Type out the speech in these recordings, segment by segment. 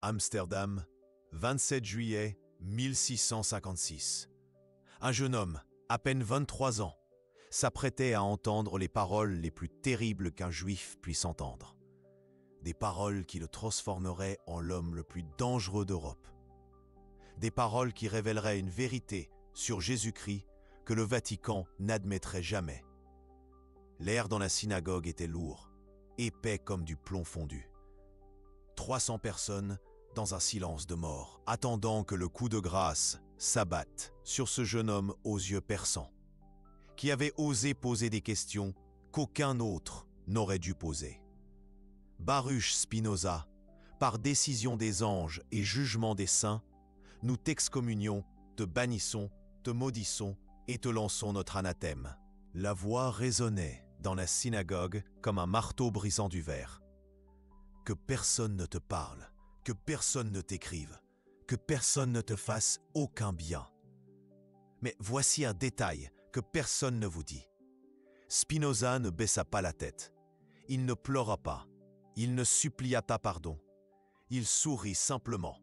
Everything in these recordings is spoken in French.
Amsterdam, 27 juillet 1656. Un jeune homme, à peine 23 ans, s'apprêtait à entendre les paroles les plus terribles qu'un juif puisse entendre. Des paroles qui le transformeraient en l'homme le plus dangereux d'Europe. Des paroles qui révéleraient une vérité sur Jésus-Christ que le Vatican n'admettrait jamais. L'air dans la synagogue était lourd, épais comme du plomb fondu. 300 personnes dans un silence de mort, attendant que le coup de grâce s'abatte sur ce jeune homme aux yeux perçants, qui avait osé poser des questions qu'aucun autre n'aurait dû poser. Baruch Spinoza, par décision des anges et jugement des saints, nous t'excommunions, te bannissons, te maudissons et te lançons notre anathème. La voix résonnait dans la synagogue comme un marteau brisant du verre. Que personne ne te parle, que personne ne t'écrive, que personne ne te fasse aucun bien. Mais voici un détail que personne ne vous dit. Spinoza ne baissa pas la tête. Il ne pleura pas. Il ne supplia pas pardon. Il sourit simplement,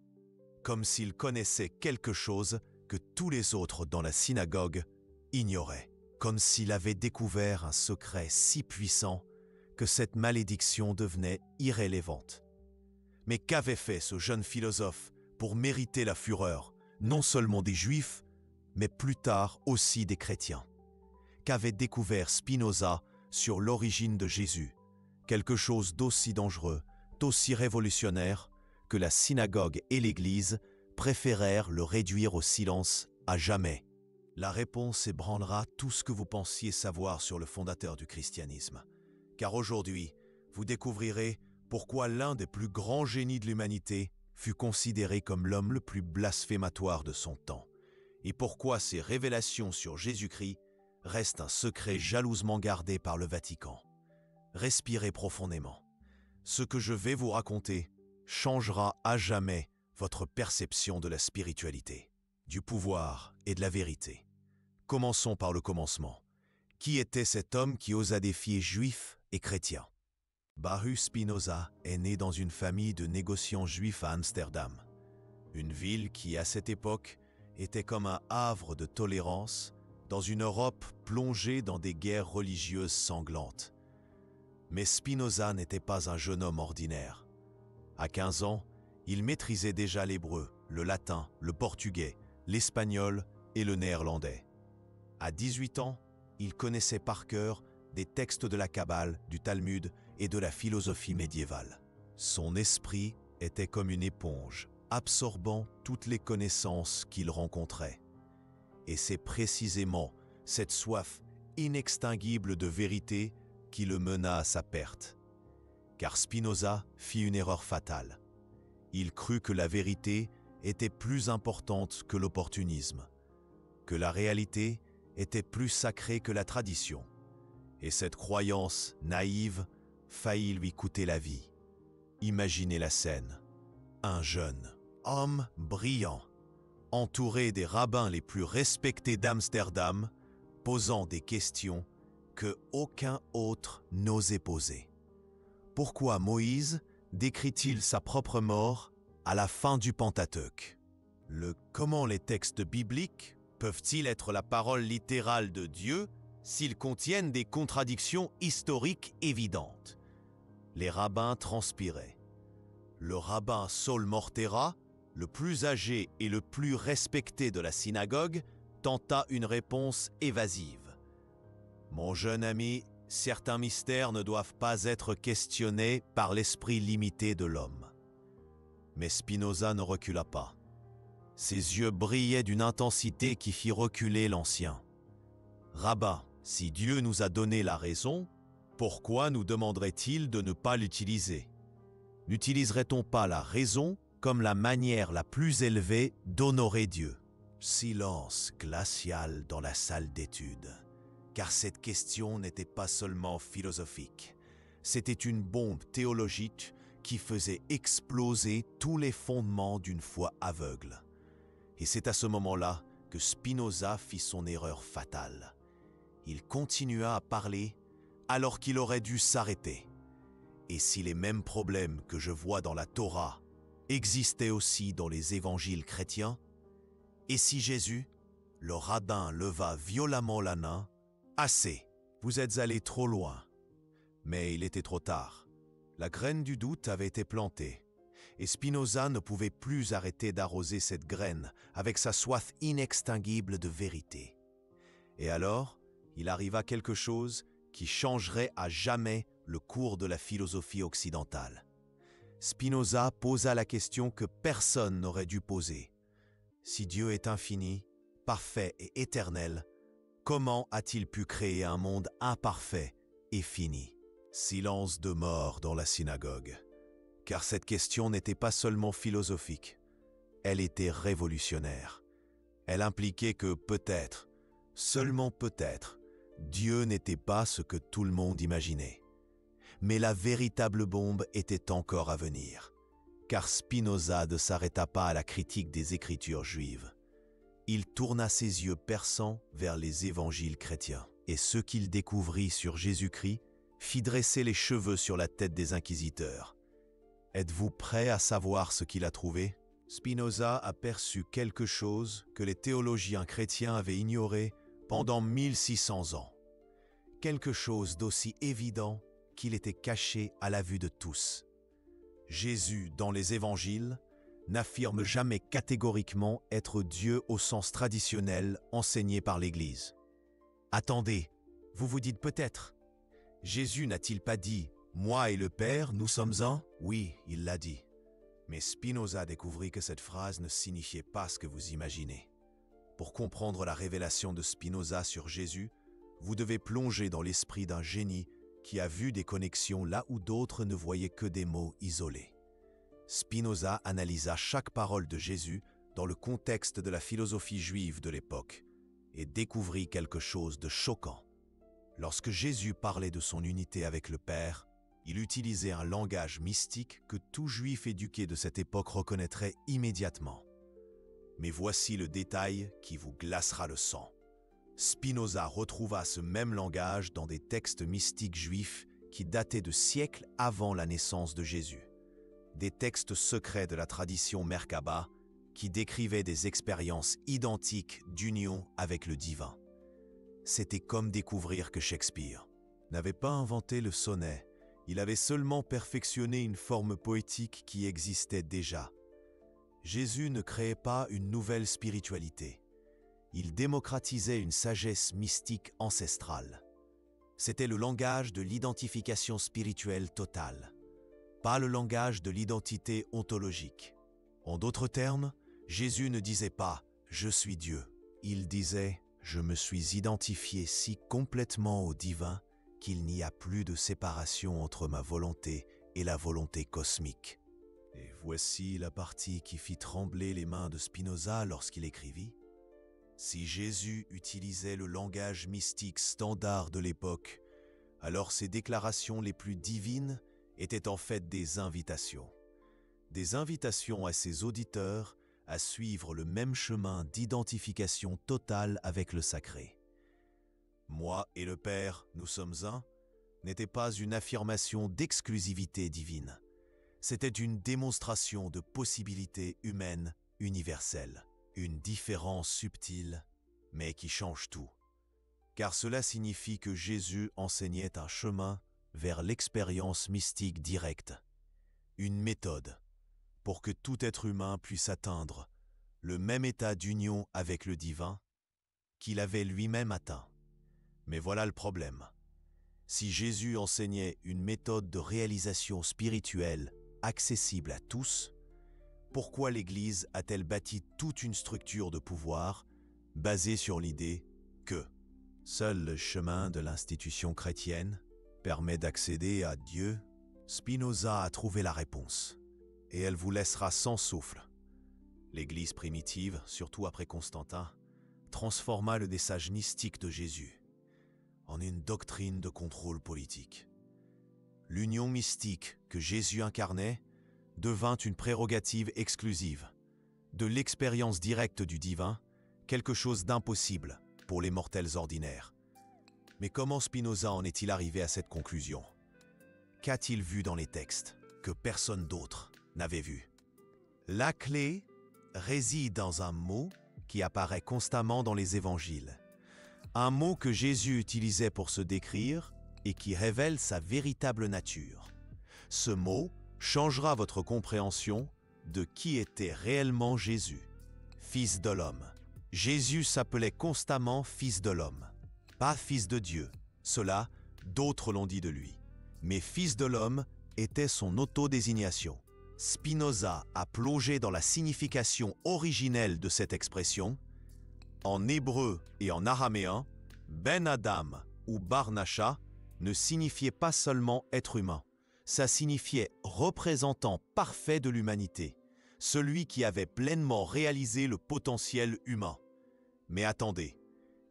comme s'il connaissait quelque chose que tous les autres dans la synagogue ignoraient, comme s'il avait découvert un secret si puissant que cette malédiction devenait irrélevante. Mais qu'avait fait ce jeune philosophe pour mériter la fureur, non seulement des Juifs, mais plus tard aussi des chrétiens? Qu'avait découvert Spinoza sur l'origine de Jésus? Quelque chose d'aussi dangereux, d'aussi révolutionnaire, que la synagogue et l'Église préférèrent le réduire au silence à jamais. La réponse ébranlera tout ce que vous pensiez savoir sur le fondateur du christianisme. Car aujourd'hui, vous découvrirez pourquoi l'un des plus grands génies de l'humanité fut considéré comme l'homme le plus blasphématoire de son temps, et pourquoi ses révélations sur Jésus-Christ restent un secret jalousement gardé par le Vatican. Respirez profondément. Ce que je vais vous raconter changera à jamais votre perception de la spiritualité, du pouvoir et de la vérité. Commençons par le commencement. Qui était cet homme qui osa défier juifs et chrétiens? Baruch Spinoza est né dans une famille de négociants juifs à Amsterdam, une ville qui, à cette époque, était comme un havre de tolérance dans une Europe plongée dans des guerres religieuses sanglantes. Mais Spinoza n'était pas un jeune homme ordinaire. À 15 ans, il maîtrisait déjà l'hébreu, le latin, le portugais, l'espagnol et le néerlandais. À 18 ans, il connaissait par cœur des textes de la Kabbale, du Talmud et de la philosophie médiévale. Son esprit était comme une éponge, absorbant toutes les connaissances qu'il rencontrait. Et c'est précisément cette soif inextinguible de vérité qui le mena à sa perte. Car Spinoza fit une erreur fatale. Il crut que la vérité était plus importante que l'opportunisme, que la réalité était plus sacrée que la tradition. Et cette croyance naïve faillit lui coûter la vie. Imaginez la scène. Un jeune homme brillant, entouré des rabbins les plus respectés d'Amsterdam, posant des questions que aucun autre n'osait poser. Pourquoi Moïse décrit-il sa propre mort à la fin du Pentateuque? Comment les textes bibliques peuvent-ils être la parole littérale de Dieu s'ils contiennent des contradictions historiques évidentes? Les rabbins transpiraient. Le rabbin Saul Mortera, le plus âgé et le plus respecté de la synagogue, tenta une réponse évasive. « Mon jeune ami, certains mystères ne doivent pas être questionnés par l'esprit limité de l'homme. » Mais Spinoza ne recula pas. Ses yeux brillaient d'une intensité qui fit reculer l'ancien. « Rabbin, si Dieu nous a donné la raison, pourquoi nous demanderait-il de ne pas l'utiliser? N'utiliserait-on pas la raison comme la manière la plus élevée d'honorer Dieu? » Silence glacial dans la salle d'études, car cette question n'était pas seulement philosophique, c'était une bombe théologique qui faisait exploser tous les fondements d'une foi aveugle. Et c'est à ce moment-là que Spinoza fit son erreur fatale. Il continua à parler alors qu'il aurait dû s'arrêter. Et si les mêmes problèmes que je vois dans la Torah existait aussi dans les évangiles chrétiens? Et si Jésus, le rabbin, leva violemment la main, « Assez, vous êtes allés trop loin. » Mais il était trop tard. La graine du doute avait été plantée, et Spinoza ne pouvait plus arrêter d'arroser cette graine avec sa soif inextinguible de vérité. Et alors, il arriva quelque chose qui changerait à jamais le cours de la philosophie occidentale. Spinoza posa la question que personne n'aurait dû poser. Si Dieu est infini, parfait et éternel, comment a-t-il pu créer un monde imparfait et fini? Silence de mort dans la synagogue, car cette question n'était pas seulement philosophique, elle était révolutionnaire. Elle impliquait que peut-être, seulement peut-être, Dieu n'était pas ce que tout le monde imaginait. Mais la véritable bombe était encore à venir, car Spinoza ne s'arrêta pas à la critique des Écritures juives. Il tourna ses yeux perçants vers les évangiles chrétiens, et ce qu'il découvrit sur Jésus-Christ fit dresser les cheveux sur la tête des inquisiteurs. Êtes-vous prêt à savoir ce qu'il a trouvé? Spinoza aperçut quelque chose que les théologiens chrétiens avaient ignoré pendant 1600 ans. Quelque chose d'aussi évident qu'il était caché à la vue de tous. Jésus, dans les évangiles, n'affirme jamais catégoriquement être Dieu au sens traditionnel enseigné par l'Église. Attendez, vous vous dites peut-être, Jésus n'a-t-il pas dit « Moi et le Père, nous sommes un » ? Oui, il l'a dit. Mais Spinoza découvrit que cette phrase ne signifiait pas ce que vous imaginez. Pour comprendre la révélation de Spinoza sur Jésus, vous devez plonger dans l'esprit d'un génie qui a vu des connexions là où d'autres ne voyaient que des mots isolés. Spinoza analysa chaque parole de Jésus dans le contexte de la philosophie juive de l'époque et découvrit quelque chose de choquant. Lorsque Jésus parlait de son unité avec le Père, il utilisait un langage mystique que tout juif éduqué de cette époque reconnaîtrait immédiatement. Mais voici le détail qui vous glacera le sang. Spinoza retrouva ce même langage dans des textes mystiques juifs qui dataient de siècles avant la naissance de Jésus. Des textes secrets de la tradition Merkaba qui décrivaient des expériences identiques d'union avec le divin. C'était comme découvrir que Shakespeare n'avait pas inventé le sonnet, il avait seulement perfectionné une forme poétique qui existait déjà. Jésus ne créait pas une nouvelle spiritualité. Il démocratisait une sagesse mystique ancestrale. C'était le langage de l'identification spirituelle totale, pas le langage de l'identité ontologique. En d'autres termes, Jésus ne disait pas « Je suis Dieu », il disait « Je me suis identifié si complètement au divin qu'il n'y a plus de séparation entre ma volonté et la volonté cosmique. » Et voici la partie qui fit trembler les mains de Spinoza lorsqu'il écrivit « Si Jésus utilisait le langage mystique standard de l'époque, alors ses déclarations les plus divines étaient en fait des invitations. Des invitations à ses auditeurs à suivre le même chemin d'identification totale avec le sacré. Moi et le Père, nous sommes un, n'était pas une affirmation d'exclusivité divine. C'était une démonstration de possibilité humaine universelle, une différence subtile, mais qui change tout. Car cela signifie que Jésus enseignait un chemin vers l'expérience mystique directe, une méthode pour que tout être humain puisse atteindre le même état d'union avec le divin qu'il avait lui-même atteint. Mais voilà le problème. Si Jésus enseignait une méthode de réalisation spirituelle accessible à tous, pourquoi l'Église a-t-elle bâti toute une structure de pouvoir basée sur l'idée que seul le chemin de l'institution chrétienne permet d'accéder à Dieu? Spinoza a trouvé la réponse, et elle vous laissera sans souffle. L'Église primitive, surtout après Constantin, transforma le message mystique de Jésus en une doctrine de contrôle politique. L'union mystique que Jésus incarnait devint une prérogative exclusive, de l'expérience directe du divin, quelque chose d'impossible pour les mortels ordinaires. Mais comment Spinoza en est-il arrivé à cette conclusion? Qu'a-t-il vu dans les textes que personne d'autre n'avait vu? La clé réside dans un mot qui apparaît constamment dans les évangiles. Un mot que Jésus utilisait pour se décrire et qui révèle sa véritable nature. Ce mot changera votre compréhension de qui était réellement Jésus, Fils de l'homme. Jésus s'appelait constamment Fils de l'homme, pas Fils de Dieu. Cela, d'autres l'ont dit de lui. Mais Fils de l'homme était son autodésignation. Spinoza a plongé dans la signification originelle de cette expression. En hébreu et en araméen, Ben Adam ou Bar Nasha ne signifiait pas seulement être humain. Ça signifiait représentant parfait de l'humanité, celui qui avait pleinement réalisé le potentiel humain. Mais attendez,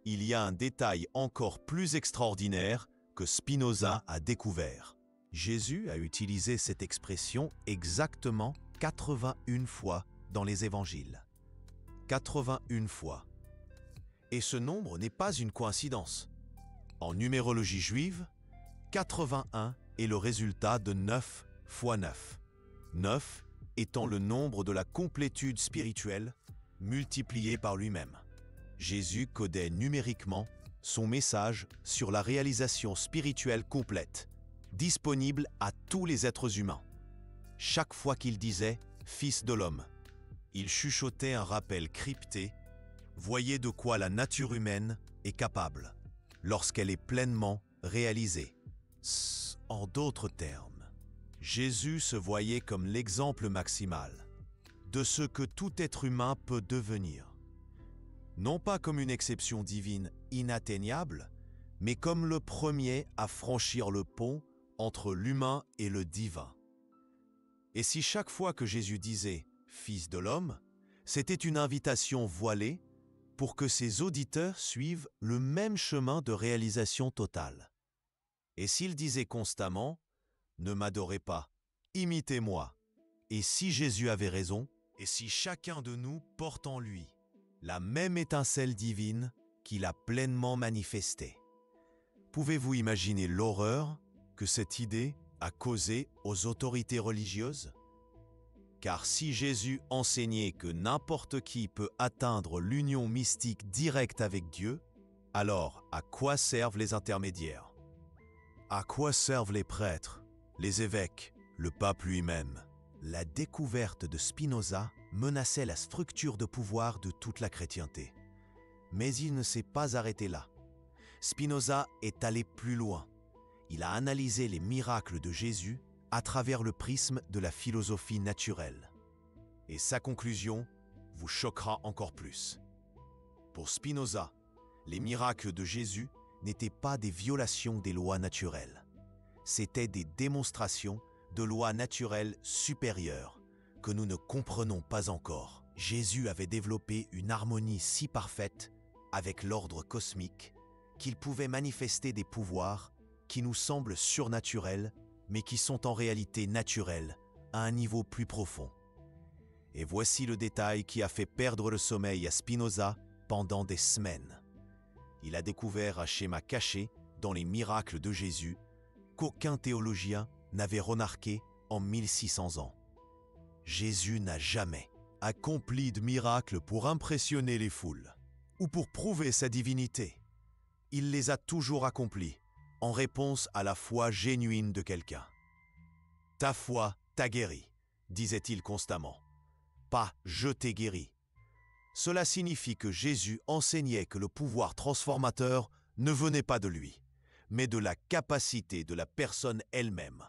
il y a un détail encore plus extraordinaire que Spinoza a découvert. Jésus a utilisé cette expression exactement 81 fois dans les évangiles. 81 fois. Et ce nombre n'est pas une coïncidence. En numérologie juive, 81 est le résultat de 9 fois 9. 9 étant le nombre de la complétude spirituelle multiplié par lui-même. Jésus codait numériquement son message sur la réalisation spirituelle complète, disponible à tous les êtres humains. Chaque fois qu'il disait « Fils de l'homme », il chuchotait un rappel crypté. Voyez de quoi la nature humaine est capable lorsqu'elle est pleinement réalisée. En d'autres termes, Jésus se voyait comme l'exemple maximal de ce que tout être humain peut devenir. Non pas comme une exception divine inatteignable, mais comme le premier à franchir le pont entre l'humain et le divin. Et si chaque fois que Jésus disait « Fils de l'homme », c'était une invitation voilée pour que ses auditeurs suivent le même chemin de réalisation totale. Et s'il disait constamment « Ne m'adorez pas, imitez-moi », et si Jésus avait raison, et si chacun de nous porte en lui la même étincelle divine qu'il a pleinement manifestée. Pouvez-vous imaginer l'horreur que cette idée a causée aux autorités religieuses? Car si Jésus enseignait que n'importe qui peut atteindre l'union mystique directe avec Dieu, alors à quoi servent les intermédiaires? À quoi servent les prêtres, les évêques, le pape lui-même? La découverte de Spinoza menaçait la structure de pouvoir de toute la chrétienté. Mais il ne s'est pas arrêté là. Spinoza est allé plus loin. Il a analysé les miracles de Jésus à travers le prisme de la philosophie naturelle. Et sa conclusion vous choquera encore plus. Pour Spinoza, les miracles de Jésus n'étaient pas des violations des lois naturelles. C'étaient des démonstrations de lois naturelles supérieures que nous ne comprenons pas encore. Jésus avait développé une harmonie si parfaite avec l'ordre cosmique qu'il pouvait manifester des pouvoirs qui nous semblent surnaturels, mais qui sont en réalité naturels à un niveau plus profond. Et voici le détail qui a fait perdre le sommeil à Spinoza pendant des semaines. Il a découvert un schéma caché dans les miracles de Jésus qu'aucun théologien n'avait remarqué en 1600 ans. Jésus n'a jamais accompli de miracle pour impressionner les foules ou pour prouver sa divinité. Il les a toujours accomplis en réponse à la foi génuine de quelqu'un. « Ta foi t'a guéri », disait-il constamment. Pas « je t'ai guéri ». Cela signifie que Jésus enseignait que le pouvoir transformateur ne venait pas de lui, mais de la capacité de la personne elle-même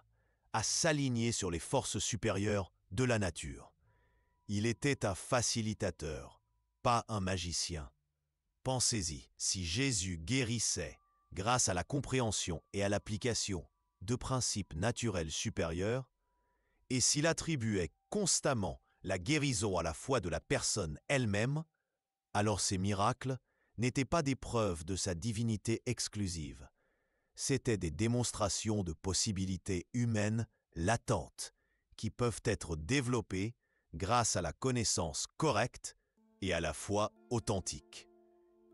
à s'aligner sur les forces supérieures de la nature. Il était un facilitateur, pas un magicien. Pensez-y, si Jésus guérissait grâce à la compréhension et à l'application de principes naturels supérieurs, et s'il attribuait constamment la guérison à la foi de la personne elle-même, alors ces miracles n'étaient pas des preuves de sa divinité exclusive. C'étaient des démonstrations de possibilités humaines latentes qui peuvent être développées grâce à la connaissance correcte et à la foi authentique.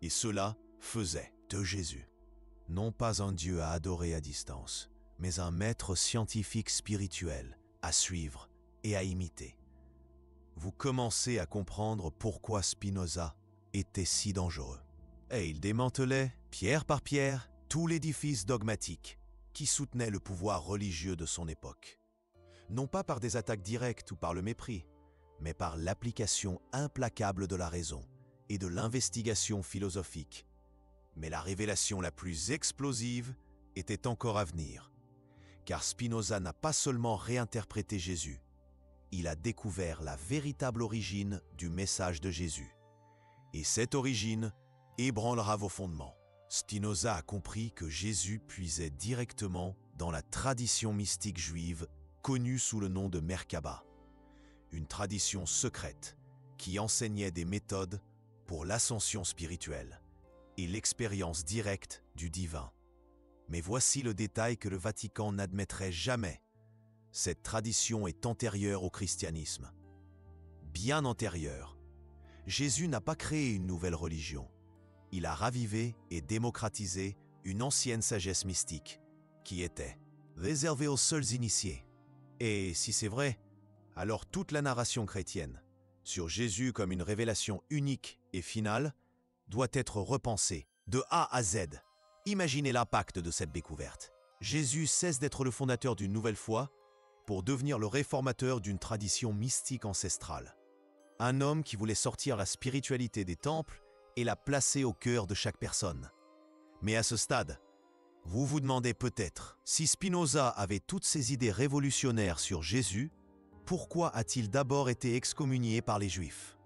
Et cela faisait de Jésus non pas un Dieu à adorer à distance, mais un maître scientifique spirituel à suivre et à imiter. vous commencez à comprendre pourquoi Spinoza était si dangereux. Et il démantelait, pierre par pierre, tout l'édifice dogmatique qui soutenait le pouvoir religieux de son époque. Non pas par des attaques directes ou par le mépris, mais par l'application implacable de la raison et de l'investigation philosophique. Mais la révélation la plus explosive était encore à venir, car Spinoza n'a pas seulement réinterprété Jésus, il a découvert la véritable origine du message de Jésus. Et cette origine ébranlera vos fondements. Spinoza a compris que Jésus puisait directement dans la tradition mystique juive connue sous le nom de Merkaba, une tradition secrète qui enseignait des méthodes pour l'ascension spirituelle et l'expérience directe du divin. Mais voici le détail que le Vatican n'admettrait jamais. Cette tradition est antérieure au christianisme. Bien antérieure. Jésus n'a pas créé une nouvelle religion. Il a ravivé et démocratisé une ancienne sagesse mystique qui était réservée aux seuls initiés. Et si c'est vrai, alors toute la narration chrétienne sur Jésus comme une révélation unique et finale doit être repensée de A à Z. Imaginez l'impact de cette découverte. Jésus cesse d'être le fondateur d'une nouvelle foi pour devenir le réformateur d'une tradition mystique ancestrale. Un homme qui voulait sortir la spiritualité des temples et la placer au cœur de chaque personne. Mais à ce stade, vous vous demandez peut-être, si Spinoza avait toutes ces idées révolutionnaires sur Jésus, pourquoi a-t-il d'abord été excommunié par les Juifs?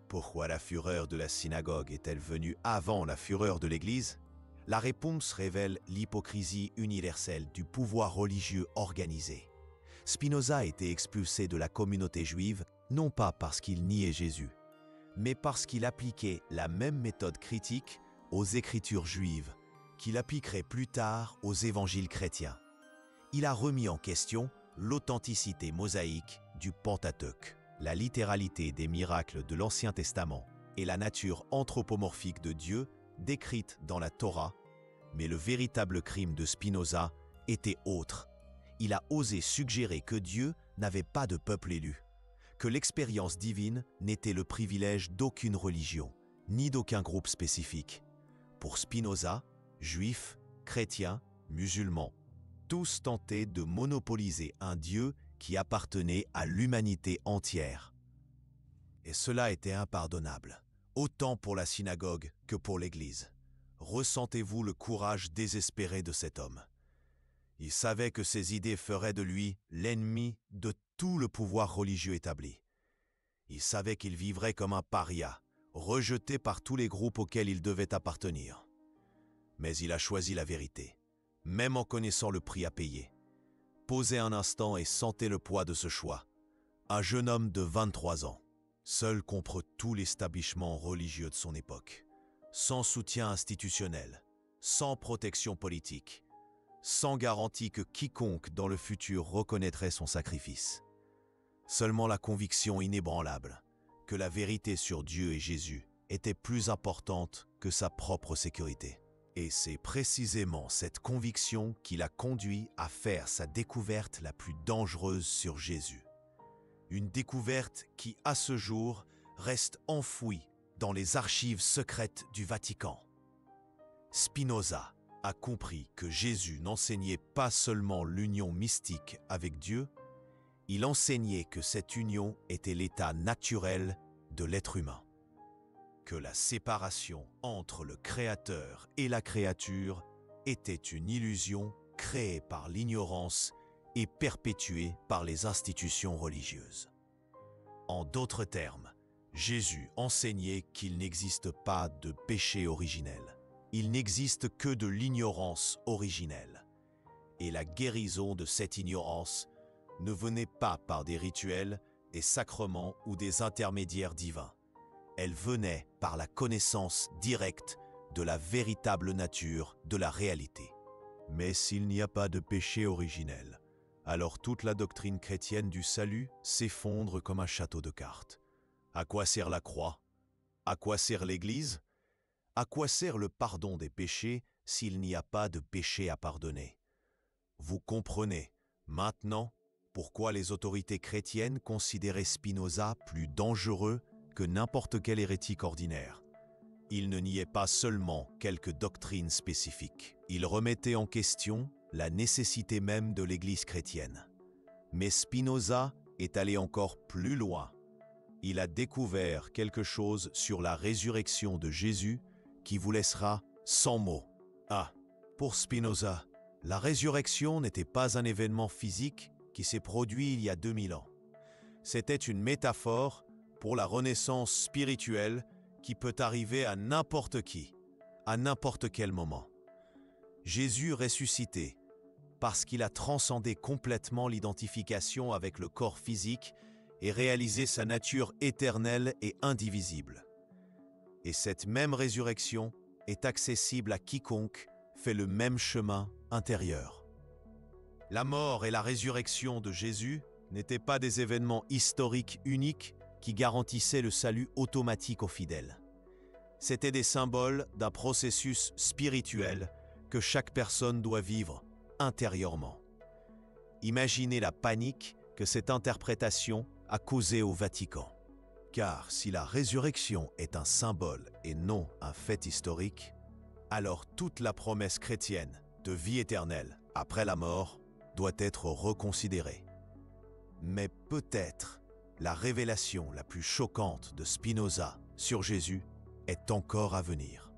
Pourquoi la fureur de la synagogue est-elle venue avant la fureur de l'Église? La réponse révèle l'hypocrisie universelle du pouvoir religieux organisé. Spinoza a été expulsé de la communauté juive non pas parce qu'il niait Jésus, mais parce qu'il appliquait la même méthode critique aux Écritures juives qu'il appliquerait plus tard aux évangiles chrétiens. Il a remis en question l'authenticité mosaïque du Pentateuque, la littéralité des miracles de l'Ancien Testament et la nature anthropomorphique de Dieu décrite dans la Torah, mais le véritable crime de Spinoza était autre. Il a osé suggérer que Dieu n'avait pas de peuple élu, que l'expérience divine n'était le privilège d'aucune religion, ni d'aucun groupe spécifique. Pour Spinoza, juifs, chrétiens, musulmans, tous tentaient de monopoliser un Dieu qui appartenait à l'humanité entière. Et cela était impardonnable, autant pour la synagogue que pour l'Église. Ressentez-vous le courage désespéré de cet homme? Il savait que ses idées feraient de lui l'ennemi de tout le pouvoir religieux établi. Il savait qu'il vivrait comme un paria, rejeté par tous les groupes auxquels il devait appartenir. Mais il a choisi la vérité, même en connaissant le prix à payer. Posez un instant et sentez le poids de ce choix. Un jeune homme de 23 ans, seul contre tout l'établissement religieux de son époque, sans soutien institutionnel, sans protection politique, sans garantie que quiconque dans le futur reconnaîtrait son sacrifice. Seulement la conviction inébranlable que la vérité sur Dieu et Jésus était plus importante que sa propre sécurité. Et c'est précisément cette conviction qui l'a conduit à faire sa découverte la plus dangereuse sur Jésus. Une découverte qui, à ce jour, reste enfouie dans les archives secrètes du Vatican. Spinoza a compris que Jésus n'enseignait pas seulement l'union mystique avec Dieu, il enseignait que cette union était l'état naturel de l'être humain, que la séparation entre le Créateur et la créature était une illusion créée par l'ignorance et perpétuée par les institutions religieuses. En d'autres termes, Jésus enseignait qu'il n'existe pas de péché originel. Il n'existe que de l'ignorance originelle. Et la guérison de cette ignorance ne venait pas par des rituels, des sacrements ou des intermédiaires divins. Elle venait par la connaissance directe de la véritable nature de la réalité. Mais s'il n'y a pas de péché originel, alors toute la doctrine chrétienne du salut s'effondre comme un château de cartes. À quoi sert la croix? À quoi sert l'Église? À quoi sert le pardon des péchés s'il n'y a pas de péché à pardonner? Vous comprenez maintenant pourquoi les autorités chrétiennes considéraient Spinoza plus dangereux que n'importe quel hérétique ordinaire. Il ne niait pas seulement quelques doctrines spécifiques, il remettait en question la nécessité même de l'Église chrétienne. Mais Spinoza est allé encore plus loin. Il a découvert quelque chose sur la résurrection de Jésus qui vous laissera sans mots. Ah, pour Spinoza, la résurrection n'était pas un événement physique qui s'est produit il y a 2000 ans. C'était une métaphore pour la renaissance spirituelle qui peut arriver à n'importe qui, à n'importe quel moment. Jésus ressuscité, parce qu'il a transcendé complètement l'identification avec le corps physique et réalisé sa nature éternelle et indivisible. Et cette même résurrection est accessible à quiconque fait le même chemin intérieur. La mort et la résurrection de Jésus n'étaient pas des événements historiques uniques qui garantissaient le salut automatique aux fidèles. C'étaient des symboles d'un processus spirituel que chaque personne doit vivre intérieurement. Imaginez la panique que cette interprétation a causée au Vatican. Car si la résurrection est un symbole et non un fait historique, alors toute la promesse chrétienne de vie éternelle après la mort doit être reconsidérée. Mais peut-être la révélation la plus choquante de Spinoza sur Jésus est encore à venir.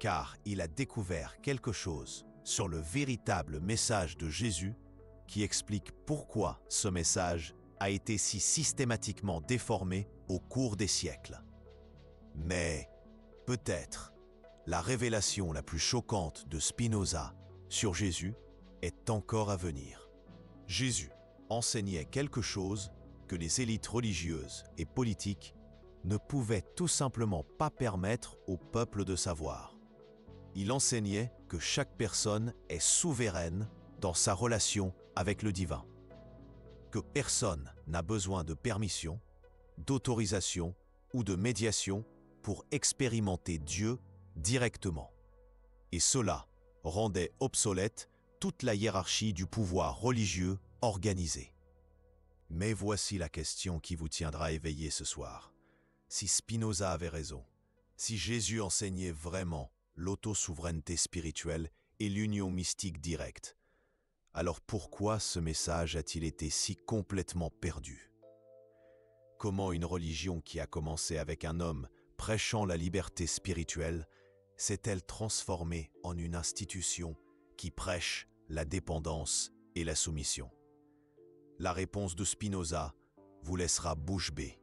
Car il a découvert quelque chose sur le véritable message de Jésus qui explique pourquoi ce message a été si systématiquement déformé au cours des siècles. Mais peut-être la révélation la plus choquante de Spinoza sur Jésus est encore à venir. Jésus enseignait quelque chose que les élites religieuses et politiques ne pouvaient tout simplement pas permettre au peuple de savoir. Il enseignait que chaque personne est souveraine dans sa relation avec le divin, que personne n'a besoin de permission, d'autorisation ou de médiation pour expérimenter Dieu directement. Et cela rendait obsolète toute la hiérarchie du pouvoir religieux organisé. Mais voici la question qui vous tiendra éveillé ce soir. Si Spinoza avait raison, si Jésus enseignait vraiment l'autosouveraineté spirituelle et l'union mystique directe, alors pourquoi ce message a-t-il été si complètement perdu? Comment une religion qui a commencé avec un homme prêchant la liberté spirituelle s'est-elle transformée en une institution qui prêche la dépendance et la soumission? La réponse de Spinoza vous laissera bouche bée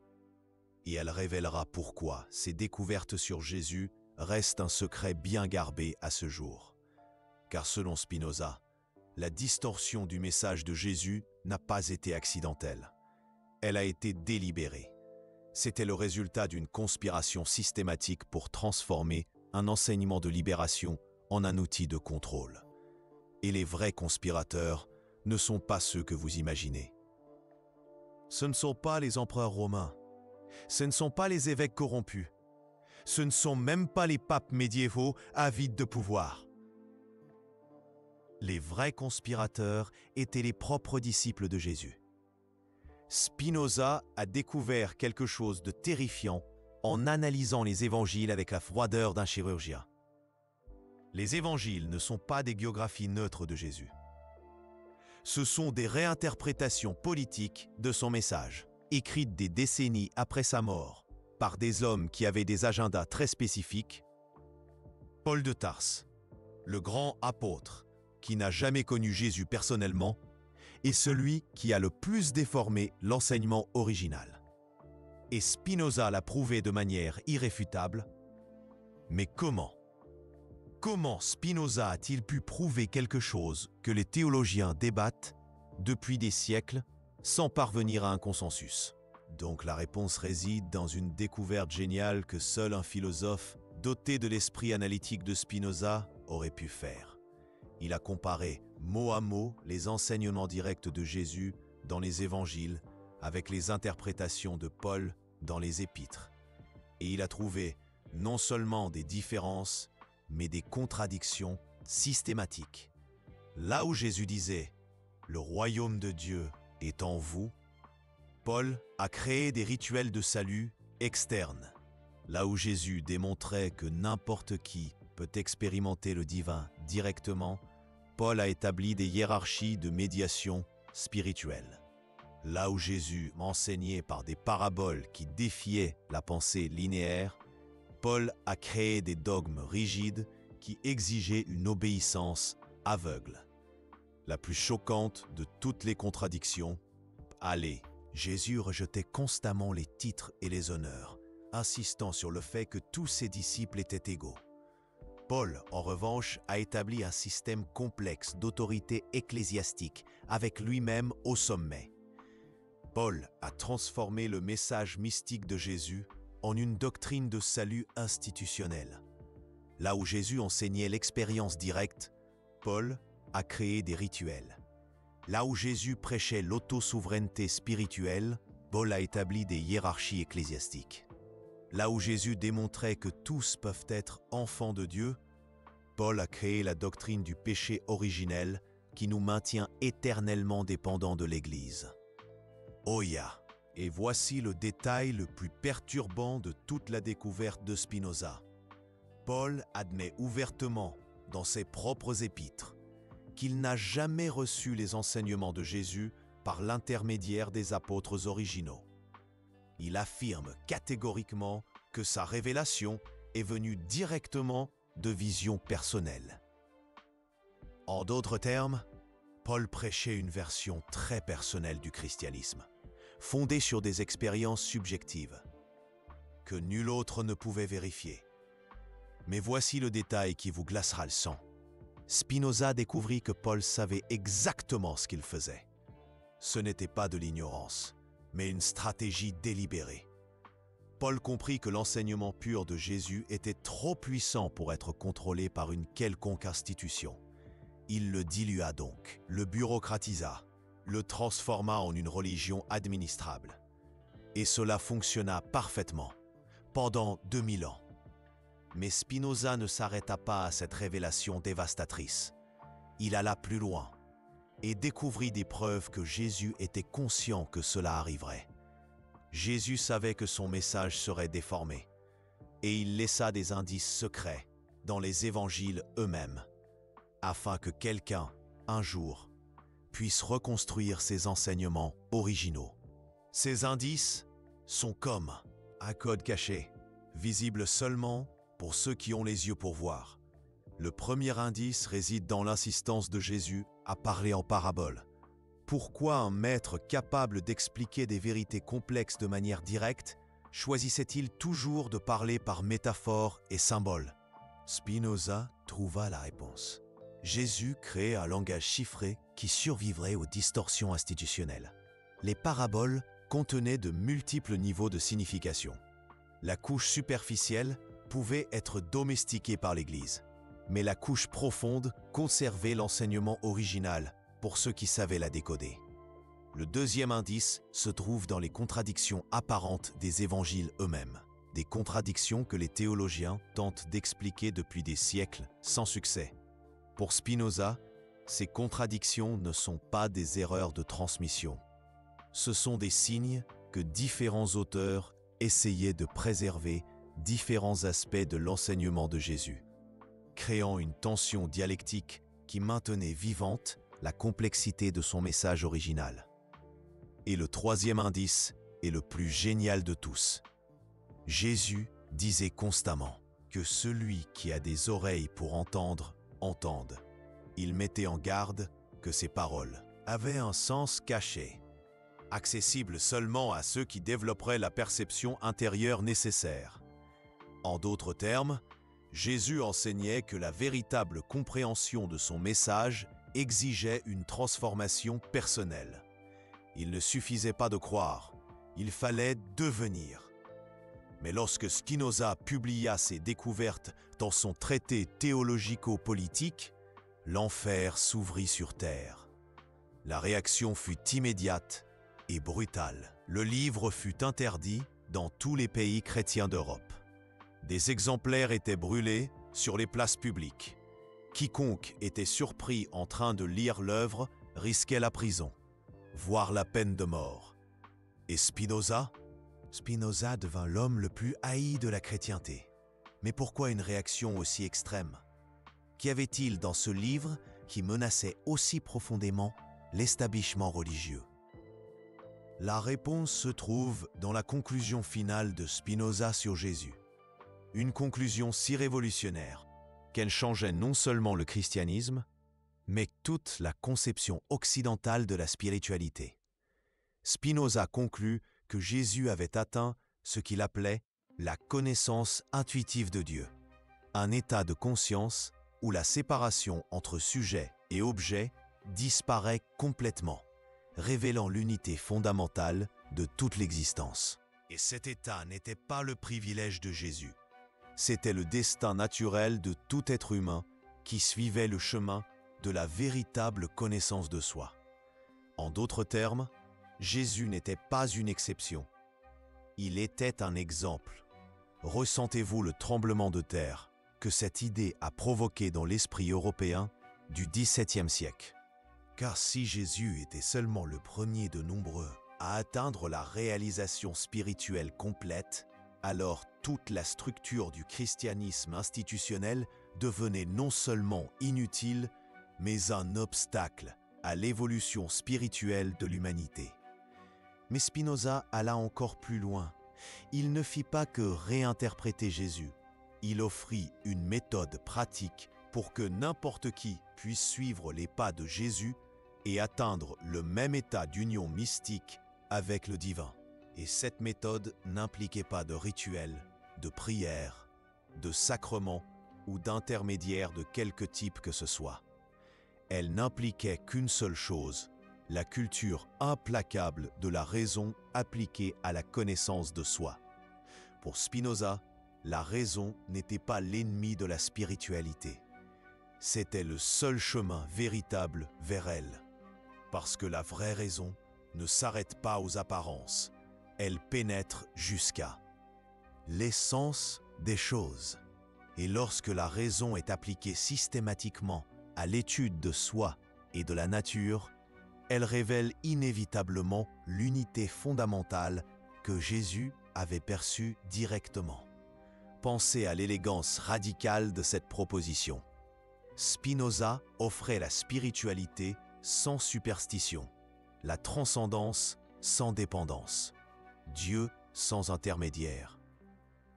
et elle révélera pourquoi ces découvertes sur Jésus restent un secret bien gardé à ce jour. Car selon Spinoza, la distorsion du message de Jésus n'a pas été accidentelle. Elle a été délibérée. C'était le résultat d'une conspiration systématique pour transformer un enseignement de libération en un outil de contrôle. Et les vrais conspirateurs ne sont pas ceux que vous imaginez. Ce ne sont pas les empereurs romains. Ce ne sont pas les évêques corrompus. Ce ne sont même pas les papes médiévaux avides de pouvoir. Les vrais conspirateurs étaient les propres disciples de Jésus. Spinoza a découvert quelque chose de terrifiant en analysant les évangiles avec la froideur d'un chirurgien. Les évangiles ne sont pas des biographies neutres de Jésus. Ce sont des réinterprétations politiques de son message, écrites des décennies après sa mort, par des hommes qui avaient des agendas très spécifiques. Paul de Tarse, le grand apôtre qui n'a jamais connu Jésus personnellement, est celui qui a le plus déformé l'enseignement original. Et Spinoza l'a prouvé de manière irréfutable. Mais comment? Comment Spinoza a-t-il pu prouver quelque chose que les théologiens débattent depuis des siècles sans parvenir à un consensus? Donc la réponse réside dans une découverte géniale que seul un philosophe doté de l'esprit analytique de Spinoza aurait pu faire. Il a comparé mot à mot les enseignements directs de Jésus dans les évangiles avec les interprétations de Paul dans les épîtres. Et il a trouvé non seulement des différences, mais des contradictions systématiques. Là où Jésus disait « Le royaume de Dieu est en vous. Paul a créé des rituels de salut externes, là où Jésus démontrait que n'importe qui peut expérimenter le divin directement. Paul a établi des hiérarchies de médiation spirituelle. Là où Jésus enseignait par des paraboles qui défiaient la pensée linéaire, Paul a créé des dogmes rigides qui exigeaient une obéissance aveugle. La plus choquante de toutes les contradictions, allez, Jésus rejetait constamment les titres et les honneurs, insistant sur le fait que tous ses disciples étaient égaux. Paul, en revanche, a établi un système complexe d'autorité ecclésiastique, avec lui-même au sommet. Paul a transformé le message mystique de Jésus en une doctrine de salut institutionnel. Là où Jésus enseignait l'expérience directe, Paul a créé des rituels. Là où Jésus prêchait l'autosouveraineté spirituelle, Paul a établi des hiérarchies ecclésiastiques. Là où Jésus démontrait que tous peuvent être enfants de Dieu, Paul a créé la doctrine du péché originel qui nous maintient éternellement dépendants de l'Église. Oya, et voici le détail le plus perturbant de toute la découverte de Spinoza. Paul admet ouvertement, dans ses propres épîtres, qu'il n'a jamais reçu les enseignements de Jésus par l'intermédiaire des apôtres originaux. Il affirme catégoriquement que sa révélation est venue directement de visions personnelles. En d'autres termes, Paul prêchait une version très personnelle du christianisme, fondée sur des expériences subjectives, que nul autre ne pouvait vérifier. Mais voici le détail qui vous glacera le sang. Spinoza découvrit que Paul savait exactement ce qu'il faisait. Ce n'était pas de l'ignorance, mais une stratégie délibérée. Paul comprit que l'enseignement pur de Jésus était trop puissant pour être contrôlé par une quelconque institution. Il le dilua donc, le bureaucratisa, le transforma en une religion administrable. Et cela fonctionna parfaitement, pendant 2000 ans. Mais Spinoza ne s'arrêta pas à cette révélation dévastatrice. Il alla plus loin et découvrit des preuves que Jésus était conscient que cela arriverait. Jésus savait que son message serait déformé et il laissa des indices secrets dans les évangiles eux-mêmes afin que quelqu'un, un jour, puisse reconstruire ses enseignements originaux. Ces indices sont comme un code caché, visible seulement pour ceux qui ont les yeux pour voir. Le premier indice réside dans l'insistance de Jésus à parler en paraboles. Pourquoi un maître capable d'expliquer des vérités complexes de manière directe choisissait-il toujours de parler par métaphores et symboles? Spinoza trouva la réponse. Jésus créait un langage chiffré qui survivrait aux distorsions institutionnelles. Les paraboles contenaient de multiples niveaux de signification. La couche superficielle pouvait être domestiquée par l'Église, mais la couche profonde conservait l'enseignement original pour ceux qui savaient la décoder. Le deuxième indice se trouve dans les contradictions apparentes des évangiles eux-mêmes, des contradictions que les théologiens tentent d'expliquer depuis des siècles sans succès. Pour Spinoza, ces contradictions ne sont pas des erreurs de transmission. Ce sont des signes que différents auteurs essayaient de préserver différents aspects de l'enseignement de Jésus, créant une tension dialectique qui maintenait vivante la complexité de son message original. Et le troisième indice est le plus génial de tous. Jésus disait constamment que celui qui a des oreilles pour entendre, entende. Il mettait en garde que ses paroles avaient un sens caché, accessible seulement à ceux qui développeraient la perception intérieure nécessaire. En d'autres termes, Jésus enseignait que la véritable compréhension de son message exigeait une transformation personnelle. Il ne suffisait pas de croire, il fallait devenir. Mais lorsque Spinoza publia ses découvertes dans son traité théologico-politique, l'enfer s'ouvrit sur terre. La réaction fut immédiate et brutale. Le livre fut interdit dans tous les pays chrétiens d'Europe. Des exemplaires étaient brûlés sur les places publiques. Quiconque était surpris en train de lire l'œuvre risquait la prison. voire la peine de mort. Et Spinoza? Spinoza devint l'homme le plus haï de la chrétienté. Mais pourquoi une réaction aussi extrême? Qu'y avait-il dans ce livre qui menaçait aussi profondément l'établissement religieux? La réponse se trouve dans la conclusion finale de Spinoza sur Jésus. Une conclusion si révolutionnaire qu'elle changeait non seulement le christianisme, mais toute la conception occidentale de la spiritualité. Spinoza conclut que Jésus avait atteint ce qu'il appelait la connaissance intuitive de Dieu, un état de conscience où la séparation entre sujet et objet disparaît complètement, révélant l'unité fondamentale de toute l'existence. Et cet état n'était pas le privilège de Jésus. C'était le destin naturel de tout être humain qui suivait le chemin de la véritable connaissance de soi. En d'autres termes, Jésus n'était pas une exception. Il était un exemple. Ressentez-vous le tremblement de terre que cette idée a provoqué dans l'esprit européen du XVIIe siècle? Car si Jésus était seulement le premier de nombreux à atteindre la réalisation spirituelle complète, alors toute la structure du christianisme institutionnel devenait non seulement inutile, mais un obstacle à l'évolution spirituelle de l'humanité. Mais Spinoza alla encore plus loin. Il ne fit pas que réinterpréter Jésus. Il offrit une méthode pratique pour que n'importe qui puisse suivre les pas de Jésus et atteindre le même état d'union mystique avec le divin. Et cette méthode n'impliquait pas de rituel, de prière, de sacrement ou d'intermédiaire de quelque type que ce soit. Elle n'impliquait qu'une seule chose, la culture implacable de la raison appliquée à la connaissance de soi. Pour Spinoza, la raison n'était pas l'ennemi de la spiritualité. C'était le seul chemin véritable vers elle. Parce que la vraie raison ne s'arrête pas aux apparences. Elle pénètre jusqu'à l'essence des choses. Et lorsque la raison est appliquée systématiquement à l'étude de soi et de la nature, elle révèle inévitablement l'unité fondamentale que Jésus avait perçue directement. Pensez à l'élégance radicale de cette proposition. Spinoza offrait la spiritualité sans superstition, la transcendance sans dépendance, Dieu sans intermédiaire.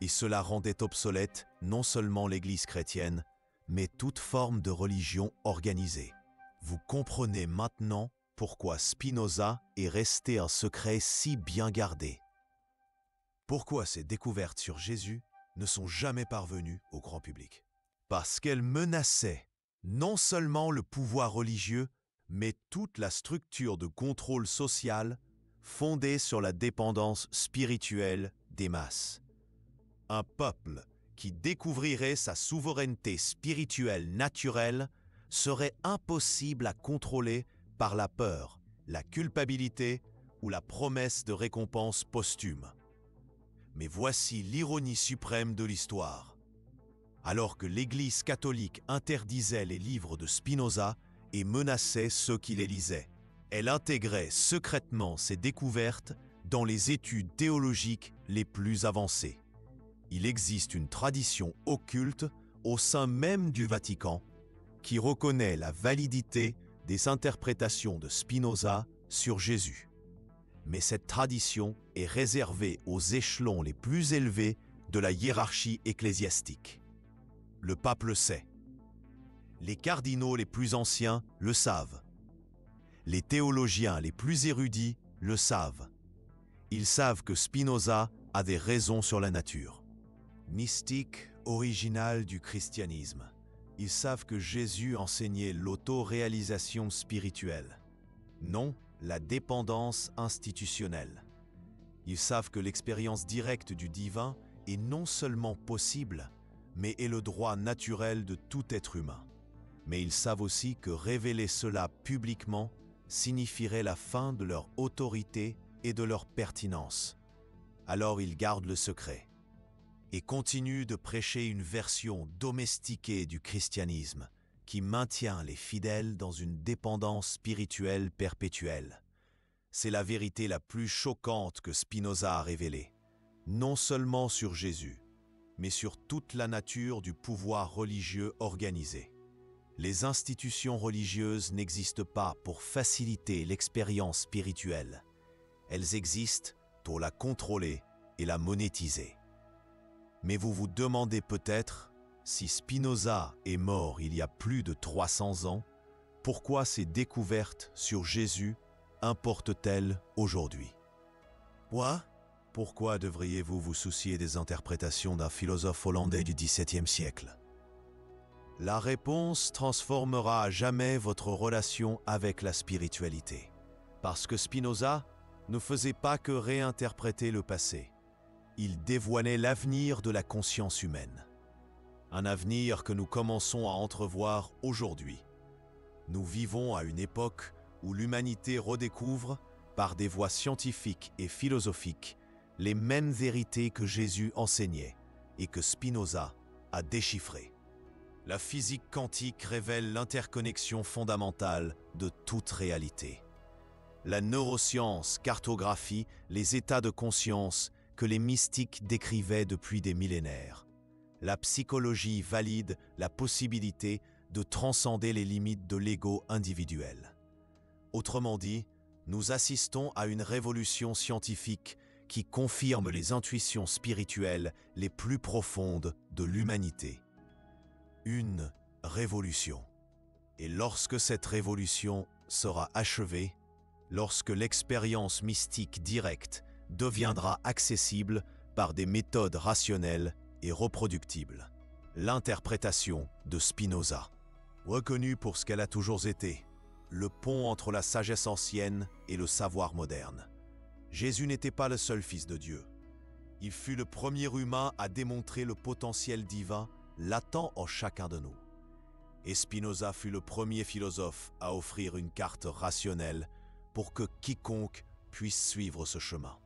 Et cela rendait obsolète non seulement l'Église chrétienne, mais toute forme de religion organisée. Vous comprenez maintenant pourquoi Spinoza est resté un secret si bien gardé. Pourquoi ces découvertes sur Jésus ne sont jamais parvenues au grand public? Parce qu'elles menaçaient non seulement le pouvoir religieux, mais toute la structure de contrôle social fondée sur la dépendance spirituelle des masses. Un peuple qui découvrirait sa souveraineté spirituelle naturelle serait impossible à contrôler par la peur, la culpabilité ou la promesse de récompense posthume. Mais voici l'ironie suprême de l'histoire. Alors que l'Église catholique interdisait les livres de Spinoza et menaçait ceux qui les lisaient, elle intégrait secrètement ces découvertes dans les études théologiques les plus avancées. Il existe une tradition occulte au sein même du Vatican qui reconnaît la validité des interprétations de Spinoza sur Jésus. Mais cette tradition est réservée aux échelons les plus élevés de la hiérarchie ecclésiastique. Le pape le sait. Les cardinaux les plus anciens le savent. Les théologiens les plus érudits le savent. Ils savent que Spinoza a des raisons sur la nature. Mystique original du christianisme. Ils savent que Jésus enseignait l'autoréalisation spirituelle, non la dépendance institutionnelle. Ils savent que l'expérience directe du divin est non seulement possible, mais est le droit naturel de tout être humain. Mais ils savent aussi que révéler cela publiquement signifierait la fin de leur autorité et de leur pertinence. Alors ils gardent le secret et continuent de prêcher une version domestiquée du christianisme qui maintient les fidèles dans une dépendance spirituelle perpétuelle. c'est la vérité la plus choquante que Spinoza a révélée, non seulement sur Jésus, mais sur toute la nature du pouvoir religieux organisé. Les institutions religieuses n'existent pas pour faciliter l'expérience spirituelle. Elles existent pour la contrôler et la monétiser. Mais vous vous demandez peut-être, si Spinoza est mort il y a plus de 300 ans, pourquoi ces découvertes sur Jésus importent-elles aujourd'hui? Pourquoi devriez-vous vous soucier des interprétations d'un philosophe hollandais du XVIIe siècle? La réponse transformera à jamais votre relation avec la spiritualité. Parce que Spinoza ne faisait pas que réinterpréter le passé. Il dévoilait l'avenir de la conscience humaine. Un avenir que nous commençons à entrevoir aujourd'hui. Nous vivons à une époque où l'humanité redécouvre, par des voies scientifiques et philosophiques, les mêmes vérités que Jésus enseignait et que Spinoza a déchiffrées. La physique quantique révèle l'interconnexion fondamentale de toute réalité. La neuroscience cartographie les états de conscience que les mystiques décrivaient depuis des millénaires. La psychologie valide la possibilité de transcender les limites de l'ego individuel. Autrement dit, nous assistons à une révolution scientifique qui confirme les intuitions spirituelles les plus profondes de l'humanité. Une révolution. Et lorsque cette révolution sera achevée, lorsque l'expérience mystique directe deviendra accessible par des méthodes rationnelles et reproductibles, l'interprétation de Spinoza, reconnue pour ce qu'elle a toujours été, le pont entre la sagesse ancienne et le savoir moderne. Jésus n'était pas le seul Fils de Dieu. Il fut le premier humain à démontrer le potentiel divin latent en chacun de nous. Et Spinoza fut le premier philosophe à offrir une carte rationnelle pour que quiconque puisse suivre ce chemin.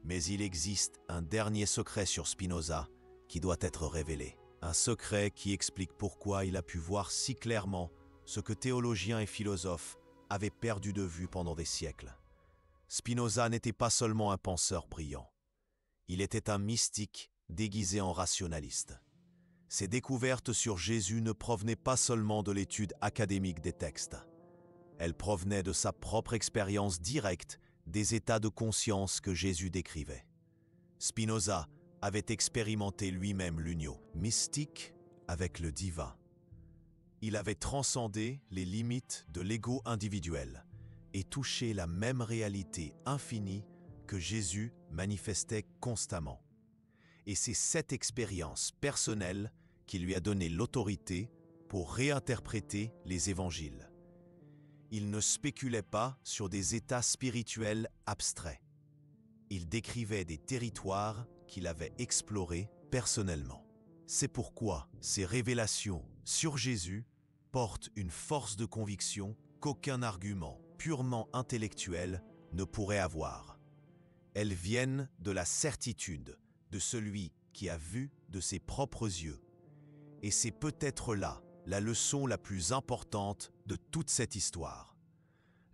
Mais il existe un dernier secret sur Spinoza qui doit être révélé. Un secret qui explique pourquoi il a pu voir si clairement ce que théologiens et philosophes avaient perdu de vue pendant des siècles. Spinoza n'était pas seulement un penseur brillant. Il était un mystique déguisé en rationaliste. Ses découvertes sur Jésus ne provenaient pas seulement de l'étude académique des textes. Elles provenaient de sa propre expérience directe des états de conscience que Jésus décrivait. Spinoza avait expérimenté lui-même l'union mystique avec le divin. Il avait transcendé les limites de l'ego individuel et touché la même réalité infinie que Jésus manifestait constamment. Et c'est cette expérience personnelle qui lui a donné l'autorité pour réinterpréter les évangiles. Il ne spéculait pas sur des états spirituels abstraits. Il décrivait des territoires qu'il avait explorés personnellement. C'est pourquoi ces révélations sur Jésus portent une force de conviction qu'aucun argument purement intellectuel ne pourrait avoir. Elles viennent de la certitude de celui qui a vu de ses propres yeux. Et c'est peut-être là la leçon la plus importante de toute cette histoire.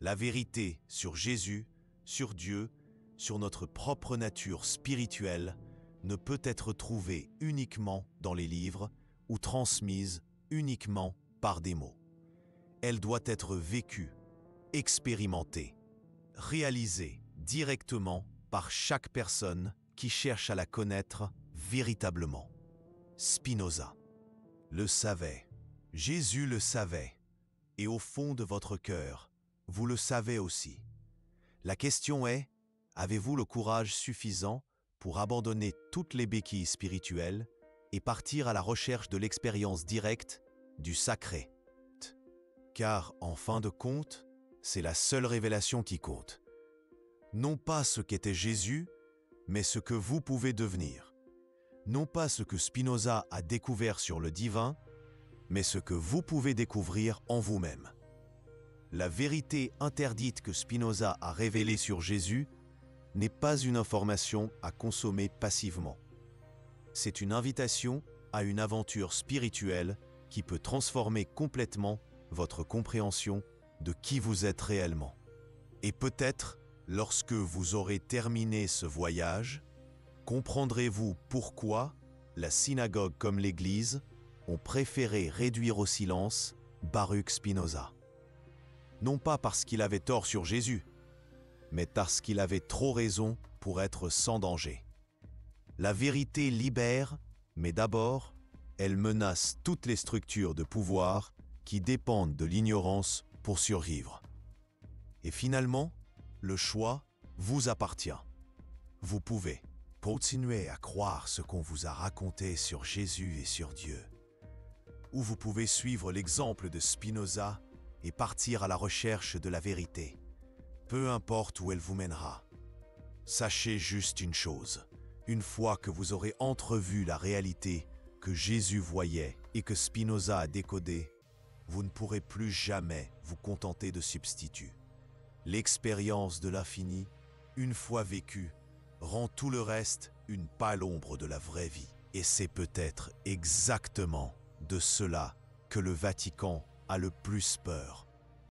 La vérité sur Jésus, sur Dieu, sur notre propre nature spirituelle ne peut être trouvée uniquement dans les livres ou transmise uniquement par des mots. Elle doit être vécue, expérimentée, réalisée directement par chaque personne qui cherche à la connaître véritablement. Spinoza le savait, Jésus le savait, et au fond de votre cœur, vous le savez aussi. La question est, avez-vous le courage suffisant pour abandonner toutes les béquilles spirituelles et partir à la recherche de l'expérience directe du sacré? Car, en fin de compte, c'est la seule révélation qui compte. Non pas ce qu'était Jésus, mais ce que vous pouvez devenir. Non pas ce que Spinoza a découvert sur le divin, mais ce que vous pouvez découvrir en vous-même. La vérité interdite que Spinoza a révélée sur Jésus n'est pas une information à consommer passivement. C'est une invitation à une aventure spirituelle qui peut transformer complètement votre compréhension de qui vous êtes réellement. Et peut-être Lorsque vous aurez terminé ce voyage, comprendrez-vous pourquoi la synagogue comme l'Église ont préféré réduire au silence Baruch Spinoza. Non pas parce qu'il avait tort sur Jésus, mais parce qu'il avait trop raison pour être sans danger. La vérité libère, mais d'abord, elle menace toutes les structures de pouvoir qui dépendent de l'ignorance pour survivre. Et finalement, le choix vous appartient. Vous pouvez continuer à croire ce qu'on vous a raconté sur Jésus et sur Dieu, ou vous pouvez suivre l'exemple de Spinoza et partir à la recherche de la vérité, peu importe où elle vous mènera. Sachez juste une chose, une fois que vous aurez entrevu la réalité que Jésus voyait et que Spinoza a décodée, vous ne pourrez plus jamais vous contenter de substituts. L'expérience de l'infini, une fois vécue, rend tout le reste une pâle ombre de la vraie vie. Et c'est peut-être exactement de cela que le Vatican a le plus peur.